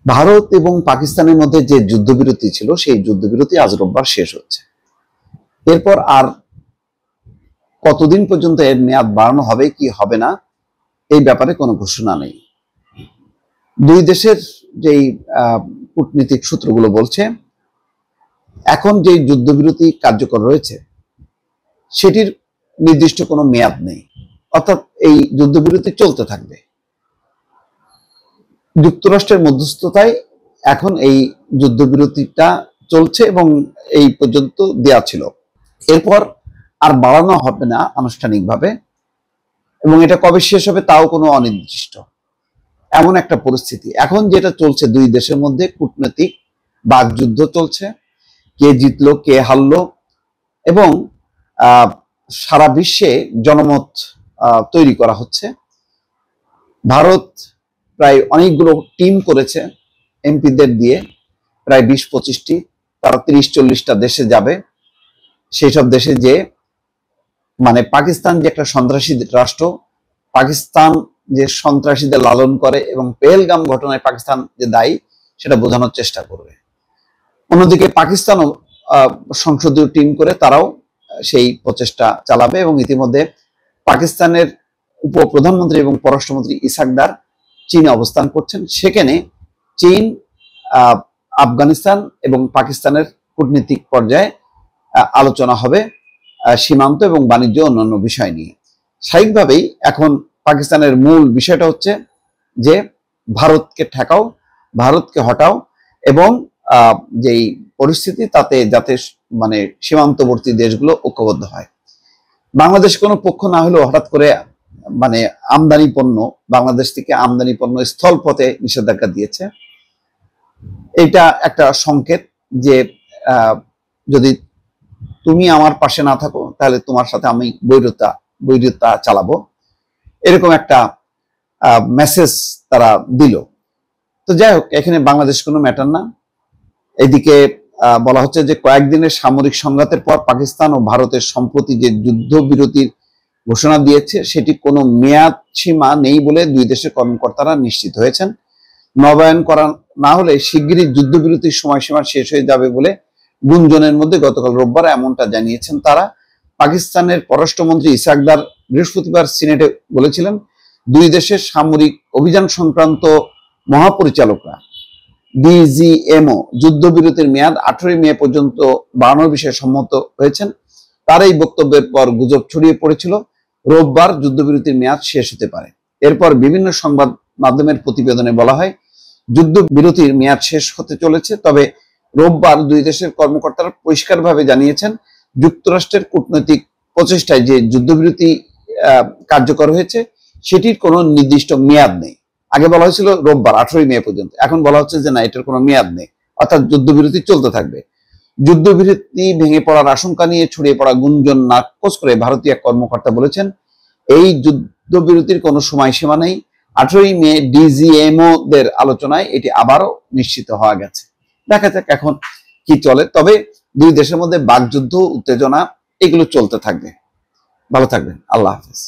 ভারত এবং পাকিস্তানের মধ্যে যে যুদ্ধবিরতি ছিল সেই যুদ্ধবিরতি আজ রোববার শেষ হচ্ছে। এরপর আর কতদিন পর্যন্ত এর মেয়াদ বাড়ানো হবে কি হবে না এই ব্যাপারে কোনো ঘোষণা নেই। দুই দেশের যেই কূটনীতিক সূত্রগুলো বলছে, এখন যে যুদ্ধবিরতি কার্যকর রয়েছে সেটির নির্দিষ্ট কোনো মেয়াদ নেই, অর্থাৎ এই যুদ্ধবিরতি চলতে থাকবে। যুক্তরাষ্ট্রের মধ্যস্থতায় এখন এই যুদ্ধবিরতিটা চলছে এবং এই পর্যন্ত দেয়া ছিল। এরপর আর বাড়ানো হবে না আনুষ্ঠানিকভাবে, এবং এটা কবে শেষ হবে তাও কোনো অনির্দিষ্ট। এমন একটা পরিস্থিতি এখন যেটা চলছে, দুই দেশের মধ্যে কূটনৈতিক বাকযুদ্ধ চলছে, কে জিতলো কে হারলো, এবং সারা বিশ্বে জনমত তৈরি করা হচ্ছে। ভারত প্রায় অনেকগুলো টিম করেছে এমপিদের দিয়ে, প্রায় 20-25টি, তারা 30-40টা দেশে যাবে। সেই সব দেশে যে মানে পাকিস্তান যে একটা সন্ত্রাসী রাষ্ট্র, পাকিস্তান যে সন্ত্রাসীদের লালন করে এবং পেহেলগাম ঘটনায় পাকিস্তান যে দায়ী সেটা বোঝানোর চেষ্টা করবে। অন্যদিকে পাকিস্তানও সংসদীয় টিম করে তারাও সেই প্রচেষ্টা চালাবে, এবং ইতিমধ্যে পাকিস্তানের উপপ্রধানমন্ত্রী এবং পররাষ্ট্রমন্ত্রী ইসাকদার চীনে অবস্থান করছেন। সেখানে চীন, আফগানিস্তান এবং পাকিস্তানের কূটনীতিক পর্যায়ে আলোচনা হবে সীমান্ত এবং বাণিজ্য অন্যান্য বিষয় নিয়ে। স্বাভাবিকভাবেই এখন পাকিস্তানের মূল বিষয়টা হচ্ছে যে ভারতকে ঠেকাও, ভারতকে হটাও, এবং যেই পরিস্থিতি তাতে যাতে মানে সীমান্তবর্তী দেশগুলো ঐক্যবদ্ধ হয়। বাংলাদেশ কোনো পক্ষ না হলেও হঠাৎ করে মানে আমদানি পণ্য, বাংলাদেশ থেকে আমদানি পণ্য স্থলপথে নিষেধাজ্ঞা দিয়েছে। এটা একটা সংকেত যে যদি তুমি আমার পাশে না থাকো তাহলে তোমার সাথে আমি বৈরতা চালাবো, এরকম একটা মেসেজ তারা দিল। তো যাই হোক, এখানে বাংলাদেশ কোনো ম্যাটার না। এদিকে বলা হচ্ছে যে কয়েকদিনের সামরিক সংঘাতের পর পাকিস্তান ও ভারতের সম্প্রতি যে যুদ্ধবিরতির ঘোষণা দিয়েছে সেটি কোনো মেয়াদ সীমা নেই বলে দুই দেশের কর্মকর্তারা নিশ্চিত হয়েছেন। নবায়ন করা না হলে শিগগিরই যুদ্ধবিরতির সময়সীমা শেষ হয়ে যাবে বলে গুঞ্জনের মধ্যে গতকাল রোববার এমনটা জানিয়েছেন তারা। পাকিস্তানের পররাষ্ট্রমন্ত্রী ইসাকদার বৃহস্পতিবার সিনেটে বলেছিলেন, দুই দেশের সামরিক অভিযান সংক্রান্ত মহাপরিচালকরা ডিজিএমও যুদ্ধবিরতির মেয়াদ 18 মে পর্যন্ত বাড়ানোর বিষয়ে সম্মত হয়েছেন। তার এই বক্তব্যের পর গুজব ছড়িয়ে পড়েছিল রোববার যুদ্ধবিরতির মেয়াদ শেষ হতে পারে। এরপর বিভিন্ন সংবাদ মাধ্যমের প্রতিবেদনে বলা হয় যুদ্ধবিরতির মেয়াদ শেষ হতে চলেছে। তবে রোববার দুই দেশের কর্মকর্তারা পরিষ্কারভাবে জানিয়েছেন, যুক্তরাষ্ট্রের কূটনৈতিক প্রচেষ্টায় যে যুদ্ধবিরতি কার্যকর হয়েছে সেটির কোনো নির্দিষ্ট মেয়াদ নেই। আগে বলা হয়েছিল রোববার 18 মে পর্যন্ত, এখন বলা হচ্ছে যে না, এটার কোনো মেয়াদ নেই, অর্থাৎ যুদ্ধবিরতি চলতে থাকবে। যুদ্ধবিরতি ভেঙে পড়ার আশঙ্কা নিয়ে ছড়িয়ে পড়া গুঞ্জন নাকচ করে ভারতীয় এক কর্মকর্তা বলেছেন, এই যুদ্ধবিরতির কোনো সময়সীমা নেই। 18 মে ডিজিএমও দের আলোচনায় এটি আবারও নিশ্চিত হওয়া গেছে। দেখা যাক এখন কি চলে। তবে দুই দেশের মধ্যে বাকযুদ্ধ, উত্তেজনা এগুলো চলতে থাকবে। ভালো থাকবেন। আল্লাহ হাফেজ।